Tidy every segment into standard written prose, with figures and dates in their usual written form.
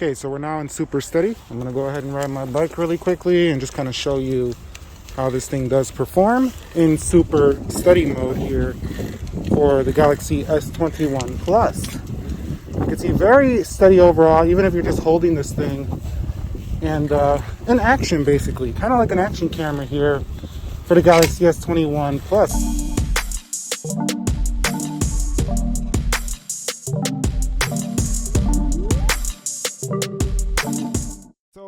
Okay, so we're now in super steady. I'm gonna go ahead and ride my bike really quickly and just kind of show you how this thing does perform in super steady mode here for the Galaxy S21 Plus. You can see very steady overall, even if you're just holding this thing and in action basically, kind of like an action camera here for the Galaxy S21 Plus.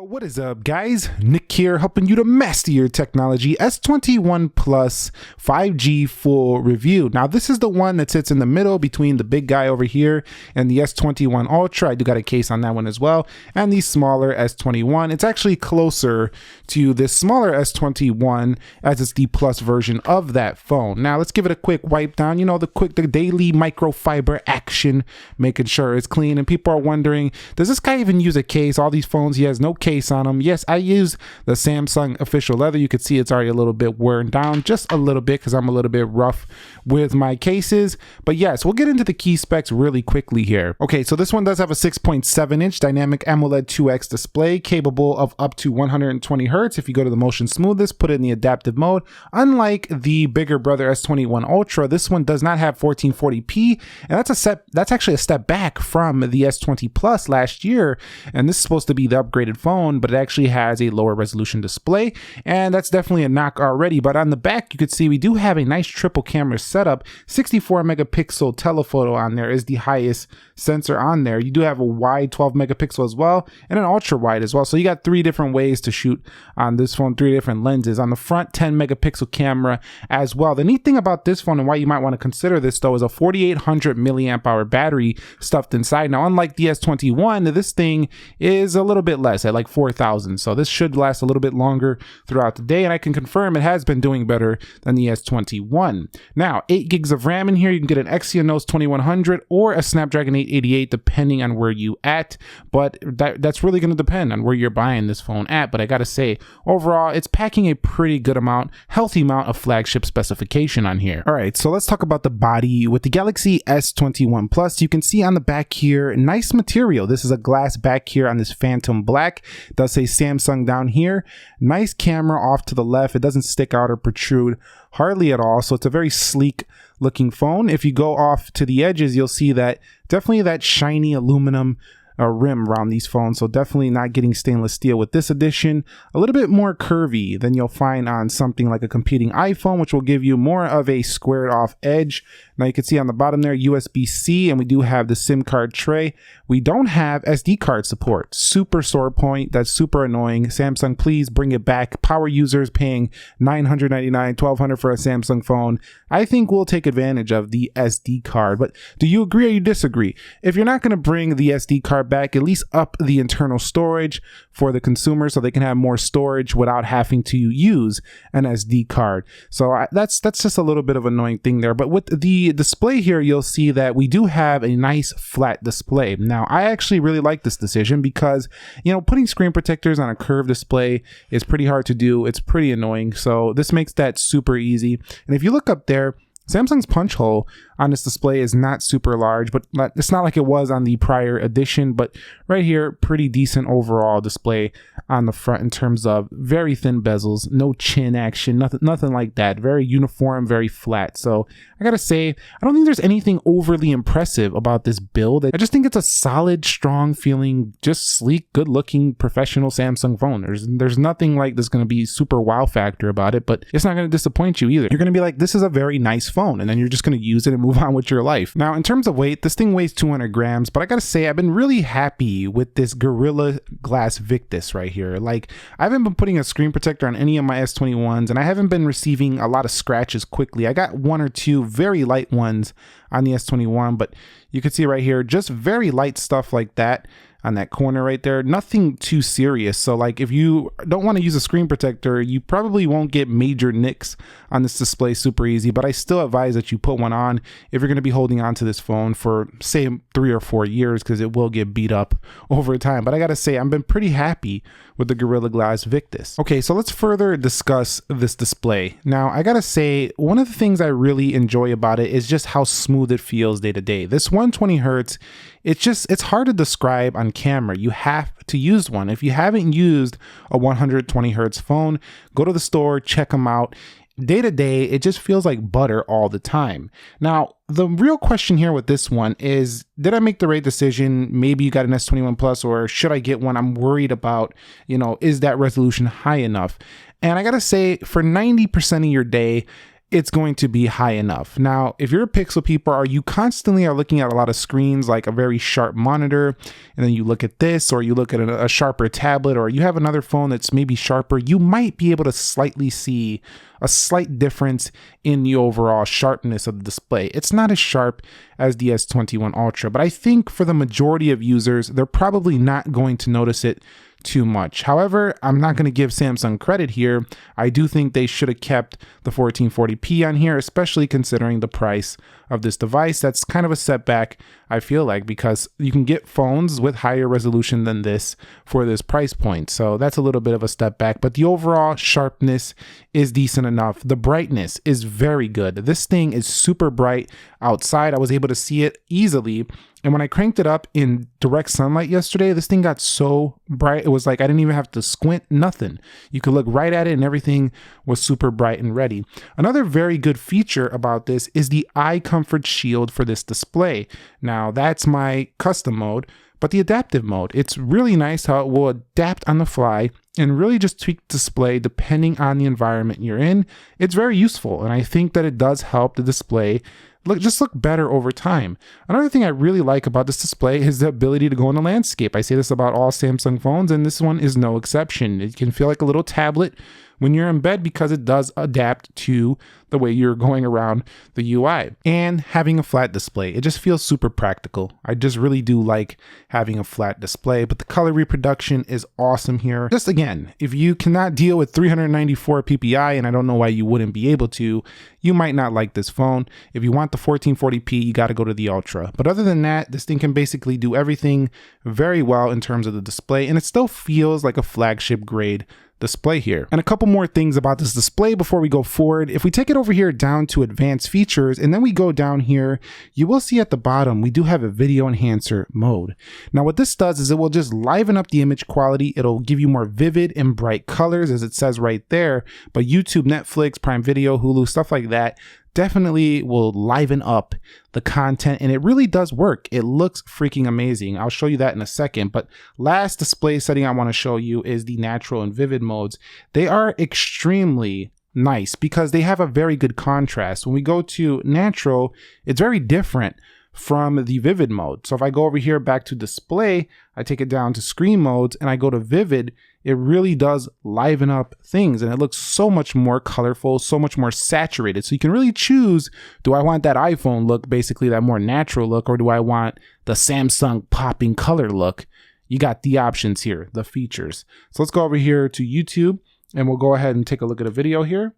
What is up, guys? Nick here, helping you to master your technology. S21 Plus 5G full review. Now, this is the one that sits in the middle between the big guy over here and the S21 Ultra. I do got a case on that one as well. And the smaller S21. It's actually closer to this smaller S21 as it's the Plus version of that phone. Now, let's give it a quick wipe down. You know, the daily microfiber action, making sure it's clean. And people are wondering, does this guy even use a case? All these phones, he has no case on them. Yes, I use the Samsung official leather. You can see it's already a little bit worn down, just a little bit, because I'm a little bit rough with my cases. But yes, we'll get into the key specs really quickly here. Okay, so this one does have a 6.7-inch dynamic AMOLED 2X display, capable of up to 120 Hertz. If you go to the motion smoothest, put it in the adaptive mode. Unlike the bigger brother S21 Ultra, this one does not have 1440p, and that's actually a step back from the S20 Plus last year. And this is supposed to be the upgraded phone, but it actually has a lower resolution display, and that's definitely a knock already. But on the back, you could see we do have a nice triple camera setup. 64 megapixel telephoto on there is the highest sensor on there. You do have a wide 12 megapixel as well, and an ultra wide as well. So you got 3 different ways to shoot on this phone, 3 different lenses. On the front, 10 megapixel camera as well. The neat thing about this phone, and why you might want to consider this though, is a 4800 milliamp hour battery stuffed inside. Now, unlike the S21, this thing is a little bit less, at like 4,000. So this should last a little bit longer throughout the day, and I can confirm it has been doing better than the S21. Now, 8 gigs of RAM in here. You can get an Exynos 2100 or a Snapdragon 888 depending on where you at, but that's really going to depend on where you're buying this phone at. But I gotta say, overall, it's packing a pretty good amount, healthy amount of flagship specification on here. All right, so let's talk about the body. With the Galaxy S21 Plus, you can see on the back here, nice material. This is a glass back here on this Phantom Black. It does say Samsung down here. Nice camera off to the left. It doesn't stick out or protrude hardly at all. So it's a very sleek looking phone. If you go off to the edges, you'll see that definitely that shiny aluminum rim around these phones. So definitely not getting stainless steel with this edition. A little bit more curvy than you'll find on something like a competing iPhone, which will give you more of a squared off edge. Now you can see on the bottom there, USB-C, and we do have the SIM card tray. We don't have SD card support. Super sore point. That's super annoying. Samsung, please bring it back. Power users paying $999, $1,200 for a Samsung phone, I think we'll take advantage of the SD card. But do you agree or you disagree? If you're not going to bring the SD card back, at least up the internal storage for the consumer so they can have more storage without having to use an SD card. So that's just a little bit of an annoying thing there. But with the display here, you'll see that we do have a nice flat display. Now, I actually really like this decision because, you know, putting screen protectors on a curved display is pretty hard to do. It's pretty annoying. So this makes that super easy. And if you look up there, Samsung's punch hole on this display is not super large, but it's not like it was on the prior edition. But right here, pretty decent overall display on the front in terms of very thin bezels, no chin action, nothing like that. Very uniform, very flat. So I gotta say, I don't think there's anything overly impressive about this build. I just think it's a solid, strong feeling, just sleek, good looking, professional Samsung phone. There's nothing like there's gonna be super wow factor about it, but it's not gonna disappoint you either. You're gonna be like, this is a very nice phone, and then you're just gonna use it and move on with your life. Now, in terms of weight, this thing weighs 200 grams, but I gotta say, I've been really happy with this Gorilla Glass Victus right here. Like, I haven't been putting a screen protector on any of my S21s, and I haven't been receiving a lot of scratches quickly. I got 1 or 2 very light ones on the S21, but you can see right here, just very light stuff like that on that corner right there. Nothing too serious. So like, if you don't want to use a screen protector, you probably won't get major nicks on this display super easy, but I still advise that you put one on if you're going to be holding on to this phone for say 3 or 4 years, because it will get beat up over time. But I gotta say, I've been pretty happy with the Gorilla Glass Victus. Okay, so let's further discuss this display. Now, I gotta say, one of the things I really enjoy about it is just how smooth it feels day to day. This 120 Hertz, it's hard to describe on camera. You have to use one. If you haven't used a 120 hertz phone, go to the store, check them out. Day to day, it just feels like butter all the time. Now, the real question here with this one is, did I make the right decision? Maybe you got an S21 Plus, or should I get one? I'm worried about, is that resolution high enough? And I gotta say, for 90% of your day, it's going to be high enough. Now, if you're a Pixel people, are you constantly looking at a lot of screens, like a very sharp monitor, and then you look at this, or you look at a sharper tablet, or you have another phone that's maybe sharper, you might be able to slightly see a slight difference in the overall sharpness of the display. It's not as sharp as the S21 Ultra, but I think for the majority of users, they're probably not going to notice it too much. However, I'm not going to give Samsung credit here. I do think they should have kept the 1440p on here, especially considering the price of this device. That's kind of a setback, I feel like, because you can get phones with higher resolution than this for this price point. So that's a little bit of a step back, but the overall sharpness is decent enough. The brightness is very good. This thing is super bright outside. I was able to see it easily. And when I cranked it up in direct sunlight yesterday, this thing got so bright. It was like I didn't even have to squint, nothing. You could look right at it and everything was super bright and ready. Another very good feature about this is the eye comfort shield for this display. Now, that's my custom mode, but the adaptive mode, it's really nice how it will adapt on the fly and really just tweak the display depending on the environment you're in. It's very useful, and I think that it does help the display look better over time. Another thing I really like about this display is the ability to go in the landscape. I say this about all Samsung phones, and this one is no exception. It can feel like a little tablet when you're in bed because it does adapt to the way you're going around the UI. And having a flat display, it just feels super practical. I just really do like having a flat display, but the color reproduction is awesome here. Just again, if you cannot deal with 394 ppi, and I don't know why you wouldn't be able to, you might not like this phone. If you want the 1440p, you got to go to the Ultra. But other than that, this thing can basically do everything very well in terms of the display, and it still feels like a flagship grade display here. And a couple more things about this display before we go forward. If we take it over here down to advanced features, and then we go down here, you will see at the bottom, we do have a video enhancer mode. Now what this does is it will just liven up the image quality. It'll give you more vivid and bright colors, as it says right there. But YouTube, Netflix, Prime Video, Hulu, stuff like that, definitely will liven up the content, and it really does work. It looks freaking amazing. I'll show you that in a second, but last display setting I want to show you is the natural and vivid modes. They are extremely nice because they have a very good contrast. When we go to natural, it's very different from the vivid mode. So if I go over here back to display, I take it down to screen modes and I go to vivid, it really does liven up things, and it looks so much more colorful, so much more saturated. So you can really choose, do I want that iPhone look, basically that more natural look, or do I want the Samsung popping color look? You got the options here, the features. So let's go over here to YouTube and we'll go ahead and take a look at a video here.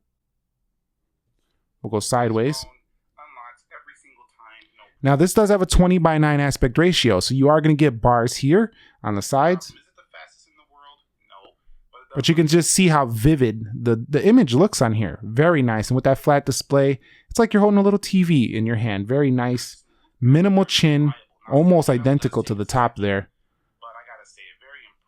We'll go sideways. Now this does have a 20:9 aspect ratio, so you are going to get bars here on the sides. But you can just see how vivid the image looks on here. Very nice. And with that flat display, it's like you're holding a little TV in your hand. Very nice. Minimal chin, almost identical to the top there.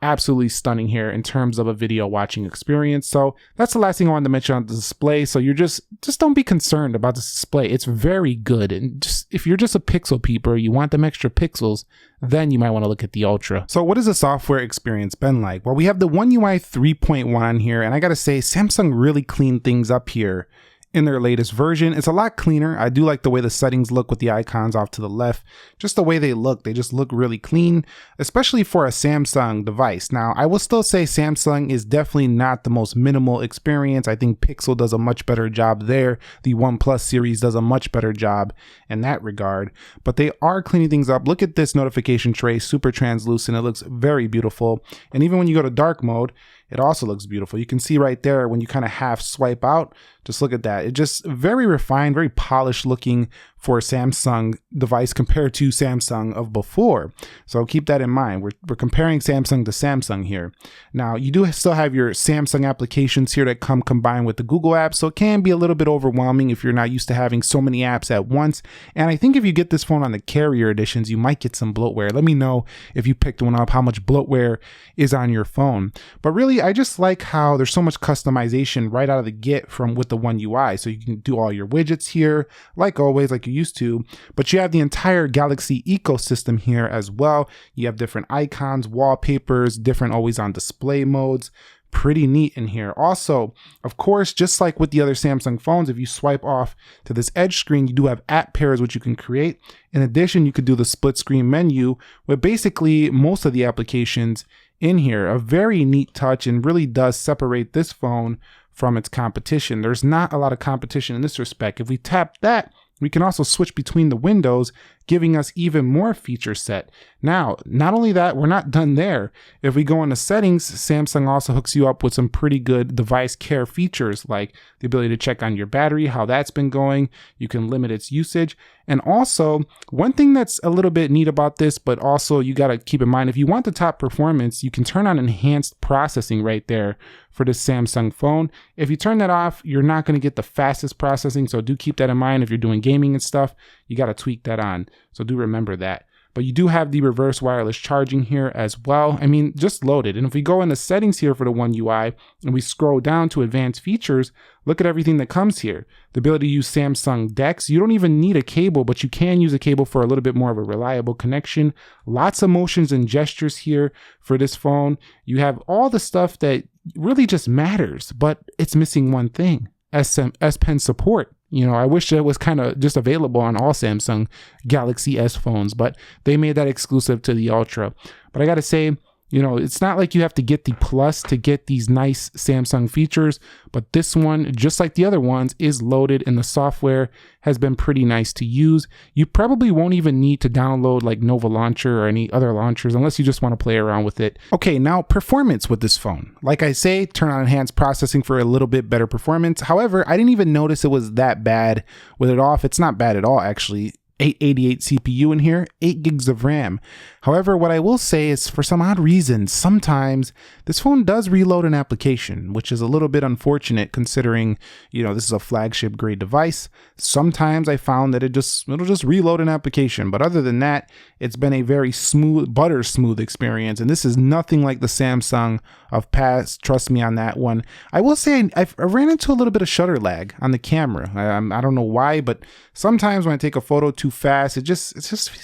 Absolutely stunning here in terms of a video watching experience. So that's the last thing I wanted to mention on the display. So you're just don't be concerned about this display. It's very good. And just if you're just a pixel peeper, you want them extra pixels, then you might want to look at the Ultra. So what has the software experience been like? Well, we have the One UI 3.1 on here, and I gotta say, Samsung really cleaned things up here in their latest version. It's a lot cleaner. I do like the way the settings look with the icons off to the left. Just the way they just look really clean, especially for a Samsung device. Now, I will still say Samsung is definitely not the most minimal experience. I think Pixel does a much better job there. The OnePlus series does a much better job in that regard, but they are cleaning things up. Look at this notification tray, super translucent. It looks very beautiful. And even when you go to dark mode, it also looks beautiful. You can see right there when you kind of half swipe out, just look at that. It just very refined, very polished looking for a Samsung device compared to Samsung of before. So keep that in mind. We're comparing Samsung to Samsung here. Now you do still have your Samsung applications here that come combined with the Google apps. So it can be a little bit overwhelming if you're not used to having so many apps at once. And I think if you get this phone on the carrier editions, you might get some bloatware. Let me know if you picked one up, how much bloatware is on your phone. But really, I just like how there's so much customization right out of the get with the One UI. So you can do all your widgets here, like always, like you used to, but you have the entire Galaxy ecosystem here as well. You have different icons, wallpapers, different always on display modes. Pretty neat in here. Also, of course, just like with the other Samsung phones, if you swipe off to this edge screen, you do have app pairs which you can create. In addition, you could do the split screen menu with basically most of the applications in here. A very neat touch, and really does separate this phone from its competition. There's not a lot of competition in this respect. If we tap that, we can also switch between the windows, giving us even more feature set. Now, not only that, we're not done there. If we go into settings, Samsung also hooks you up with some pretty good device care features, like the ability to check on your battery, how that's been going. You can limit its usage. And also, one thing that's a little bit neat about this, but also you got to keep in mind, if you want the top performance, you can turn on enhanced processing right there for this Samsung phone. If you turn that off, you're not going to get the fastest processing. So do keep that in mind. If you're doing gaming and stuff, you got to tweak that on. So do remember that. But you do have the reverse wireless charging here as well. I mean, just loaded. And if we go into settings here for the One UI and we scroll down to advanced features, look at everything that comes here. The ability to use Samsung DeX. You don't even need a cable, but you can use a cable for a little bit more of a reliable connection. Lots of motions and gestures here for this phone. You have all the stuff that really just matters, but it's missing one thing: S Pen support. You know, I wish it was kind of just available on all Samsung Galaxy S phones, but they made that exclusive to the Ultra. But I got to say, you know, it's not like you have to get the Plus to get these nice Samsung features, but this one, just like the other ones, is loaded, and the software has been pretty nice to use. You probably won't even need to download like Nova Launcher or any other launchers unless you just want to play around with it. Okay, now performance with this phone. Like I say, turn on enhanced processing for a little bit better performance. However, I didn't even notice it was that bad with it off. It's not bad at all, actually. 888 CPU in here, 8 gigs of RAM. However, what I will say is, for some odd reason, sometimes this phone does reload an application, which is a little bit unfortunate considering, you know, this is a flagship grade device. Sometimes I found that it'll just reload an application, but other than that, it's been a very smooth, butter smooth experience, and this is nothing like the Samsung of past. Trust me on that one. I will say I ran into a little bit of shutter lag on the camera. I don't know why, but sometimes when I take a photo too fast, it just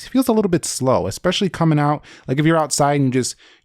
feels a little bit slow, especially coming out. Like if you're outside and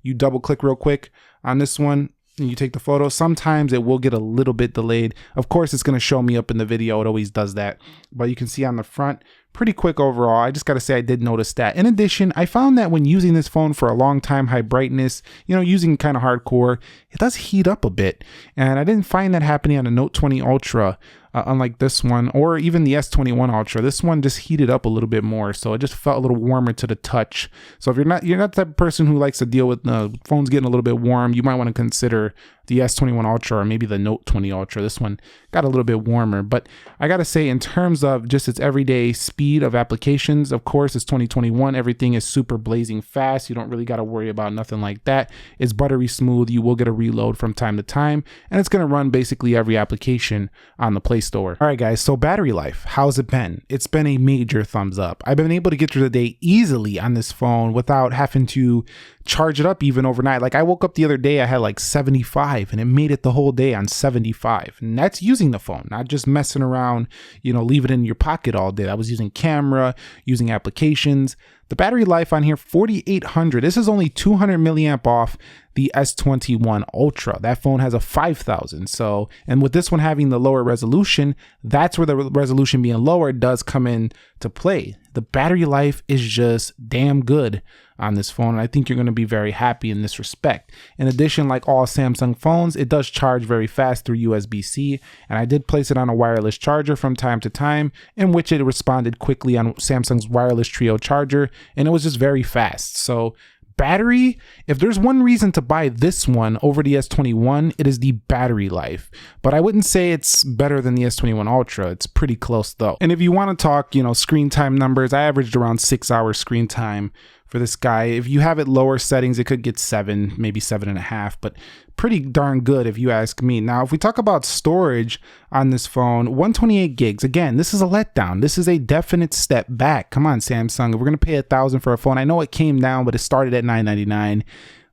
you double click real quick on this one and you take the photo, sometimes it will get a little bit delayed. Of course, it's going to show me up in the video. It always does that. But you can see on the front, pretty quick overall. I just got to say I did notice that. In addition, I found that when using this phone for a long time, high brightness, you know, using kind of hardcore, it does heat up a bit. And I didn't find that happening on the Note 20 Ultra. Unlike this one, or even the S21 Ultra, this one just heated up a little bit more, so it just felt a little warmer to the touch. So if you're not the type of person who likes to deal with phones getting a little bit warm, you might want to consider the S21 Ultra or maybe the Note 20 Ultra. This one got a little bit warmer, but I gotta say, in terms of just its everyday speed of applications, of course, it's 2021. Everything is super blazing fast. You don't really got to worry about nothing like that. It's buttery smooth. You will get a reload from time to time, and it's gonna run basically every application on the Play Store. All right, guys, so battery life, how's it been? It's been a major thumbs up. I've been able to get through the day easily on this phone without having to charge it up even overnight. Like I woke up the other day, I had like 75 and it made it the whole day on 75. And that's using the phone, not just messing around, you know, leave it in your pocket all day. I was using camera, using applications. The battery life on here, 4,800. This is only 200 milliamp off the S21 Ultra. That phone has a 5,000. So, and with this one having the lower resolution, that's where the resolution being lower does come in to play. The battery life is just damn good on this phone, and I think you're going to be very happy in this respect. In addition, like all Samsung phones, it does charge very fast through USB-C, and I did place it on a wireless charger from time to time, in which it responded quickly on Samsung's wireless trio charger, and it was just very fast. So battery, if there's one reason to buy this one over the S21, it is the battery life. But I wouldn't say it's better than the S21 Ultra. It's pretty close though. And if you want to talk, screen time numbers, I averaged around 6 hours screen time for this guy. If you have it lower settings, it could get 7, maybe 7.5, but pretty darn good if you ask me. Now, if we talk about storage on this phone, 128 gigs. Again, this is a letdown. This is a definite step back. Come on, Samsung. If we're going to pay $1,000 for a phone, I know it came down, but it started at $999.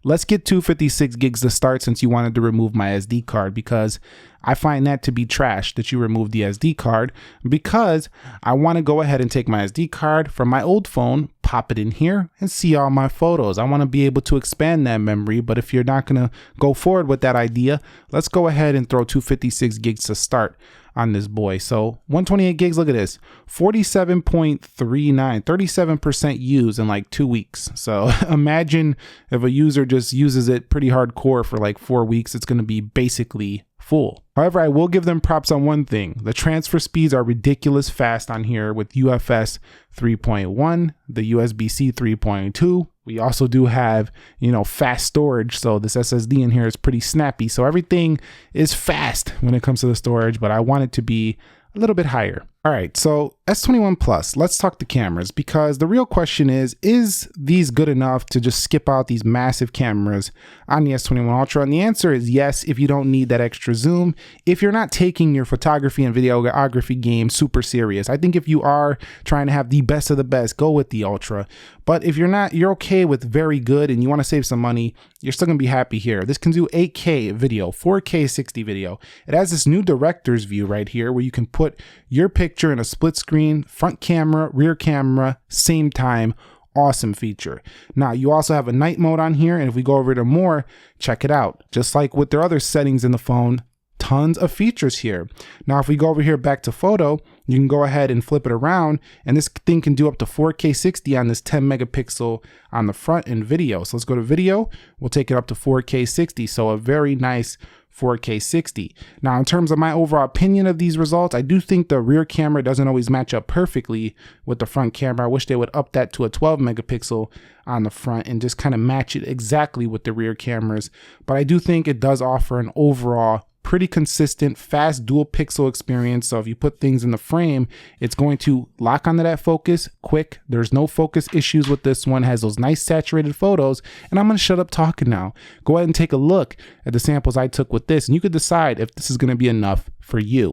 Let's get 256 gigs to start since you wanted to remove my SD card, because I find that to be trash that you removed the SD card, because I want to go ahead and take my SD card from my old phone, pop it in here and see all my photos. I want to be able to expand that memory, but if you're not going to go forward with that idea, let's go ahead and throw 256 gigs to start on this boy. So 128 gigs, look at this, 47.39, 37% used in like 2 weeks. So imagine if a user just uses it pretty hardcore for like 4 weeks, it's going to be basically full. However, I will give them props on one thing. The transfer speeds are ridiculous fast on here with UFS 3.1, the USB-C 3.2. We also do have, fast storage. So this SSD in here is pretty snappy. So everything is fast when it comes to the storage, but I want it to be a little bit higher. All right, so S21 Plus, let's talk the cameras, because the real question is these good enough to just skip out these massive cameras on the S21 Ultra? And the answer is yes, if you don't need that extra zoom, if you're not taking your photography and videography game super serious. I think if you are trying to have the best of the best, go with the Ultra. But if you're not, you're okay with very good and you want to save some money, you're still gonna be happy here. This can do 8K video, 4K 60 video. It has this new director's view right here where you can put your picture in a split screen, front camera, rear camera, same time. Awesome feature. Now you also have a night mode on here, and if we go over to more, check it out. Just like with their other settings in the phone, tons of features here. Now if we go over here back to photo, you can go ahead and flip it around, and this thing can do up to 4K 60 on this 10 megapixel on the front in video. So let's go to video, we'll take it up to 4K 60, so a very nice 4K 60. Now in terms of my overall opinion of these results, I do think the rear camera doesn't always match up perfectly with the front camera. I wish they would up that to a 12 megapixel on the front and just kind of match it exactly with the rear cameras. But I do think it does offer an overall pretty consistent, fast dual pixel experience. So if you put things in the frame, it's going to lock onto that focus quick. There's no focus issues with this one. It has those nice saturated photos. And I'm going to shut up talking now. Go ahead and take a look at the samples I took with this, and you could decide if this is going to be enough for you.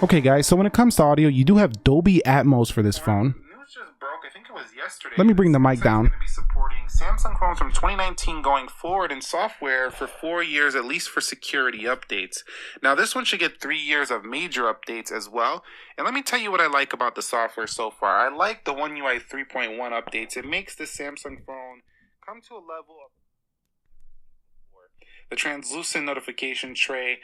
Okay guys, so when it comes to audio, you do have Dolby Atmos for this phone. News just broke, I think it was yesterday. Let me bring the mic down. It's going to be supporting Samsung phones from 2019 going forward in software for 4 years, at least for security updates. Now this one should get 3 years of major updates as well. And let me tell you what I like about the software so far. I like the One UI 3.1 updates. It makes the Samsung phone come to a level of the translucent notification tray.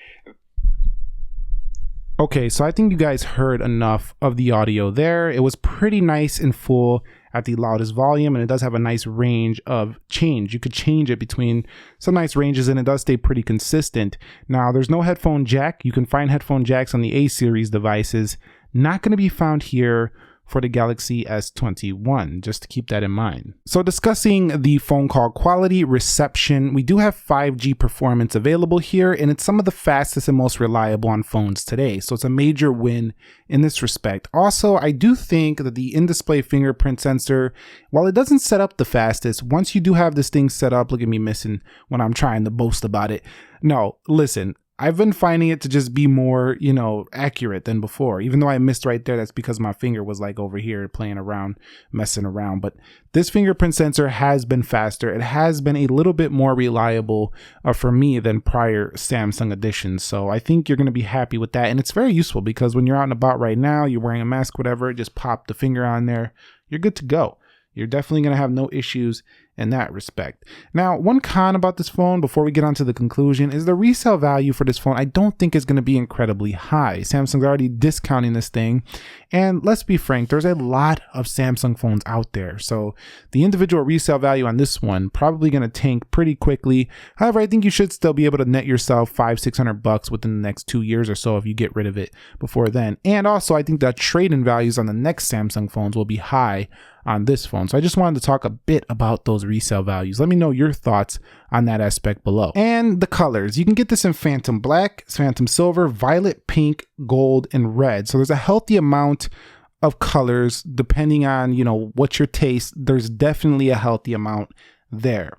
Okay, so I think you guys heard enough of the audio there. It was pretty nice and full at the loudest volume, and it does have a nice range of change. You could change it between some nice ranges, and it does stay pretty consistent. Now, there's no headphone jack. You can find headphone jacks on the A series devices. Not going to be found here for the Galaxy S21, just to keep that in mind. So discussing the phone call quality, reception, we do have 5G performance available here, and it's some of the fastest and most reliable on phones today. So it's a major win in this respect. Also, I do think that the in-display fingerprint sensor, while it doesn't set up the fastest, once you do have this thing set up, look at me missing when I'm trying to boast about it. No, listen, I've been finding it to just be more, accurate than before. Even though I missed right there, that's because my finger was like over here playing around, messing around. But this fingerprint sensor has been faster. It has been a little bit more reliable for me than prior Samsung editions. So I think you're going to be happy with that. And it's very useful because when you're out and about right now, you're wearing a mask, whatever, just pop the finger on there. You're good to go. You're definitely going to have no issues in that respect. Now, one con about this phone before we get on to the conclusion is the resale value for this phone I don't think is going to be incredibly high. Samsung's already discounting this thing, and let's be frank, there's a lot of Samsung phones out there, so the individual resale value on this one probably going to tank pretty quickly. However, I think you should still be able to net yourself $500-600 within the next 2 years or so if you get rid of it before then. And also, I think that trade-in values on the next Samsung phones will be high on this phone. So I just wanted to talk a bit about those resale values. Let me know your thoughts on that aspect below. And the colors, you can get this in Phantom Black, Phantom Silver, Violet, Pink, Gold, and Red. So there's a healthy amount of colors depending on, what's your taste. There's definitely a healthy amount there.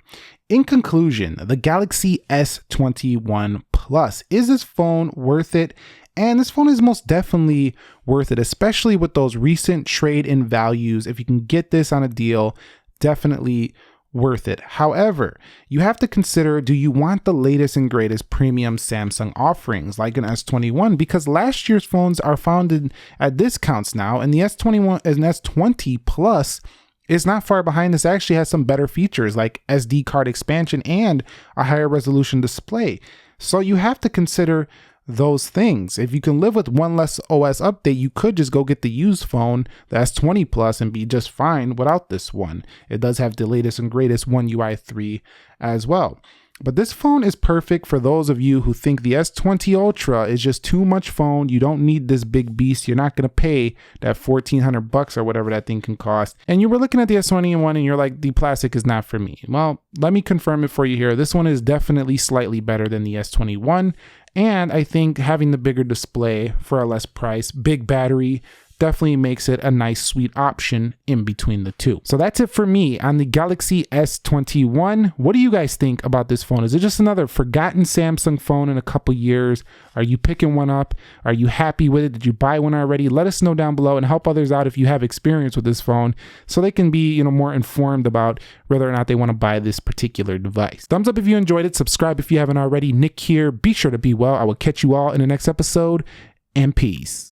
In conclusion, the Galaxy S21 Plus, is this phone worth it? And this phone is most definitely worth it, especially with those recent trade-in values. If you can get this on a deal, definitely worth it. However, you have to consider, do you want the latest and greatest premium Samsung offerings like an S21? Because last year's phones are found at discounts now, and the S21 and S20 Plus is not far behind. This actually has some better features like SD card expansion and a higher resolution display. So you have to consider those things. If you can live with one less OS update, you could just go get the used phone, the S20 Plus, and be just fine without this one. It does have the latest and greatest One UI 3 as well. But this phone is perfect for those of you who think the S20 Ultra is just too much phone. You don't need this big beast. You're not going to pay that $1,400 or whatever that thing can cost. And you were looking at the S21 and you're like, the plastic is not for me. Well, let me confirm it for you here. This one is definitely slightly better than the S21. And I think having the bigger display for a less price, big battery, definitely makes it a nice sweet option in between the two. So that's it for me on the Galaxy S21. What do you guys think about this phone? Is it just another forgotten Samsung phone in a couple years? Are you picking one up? Are you happy with it? Did you buy one already? Let us know down below and help others out if you have experience with this phone so they can be, more informed about whether or not they want to buy this particular device. Thumbs up if you enjoyed it. Subscribe if you haven't already. Nick here. Be sure to be well. I will catch you all in the next episode, and peace.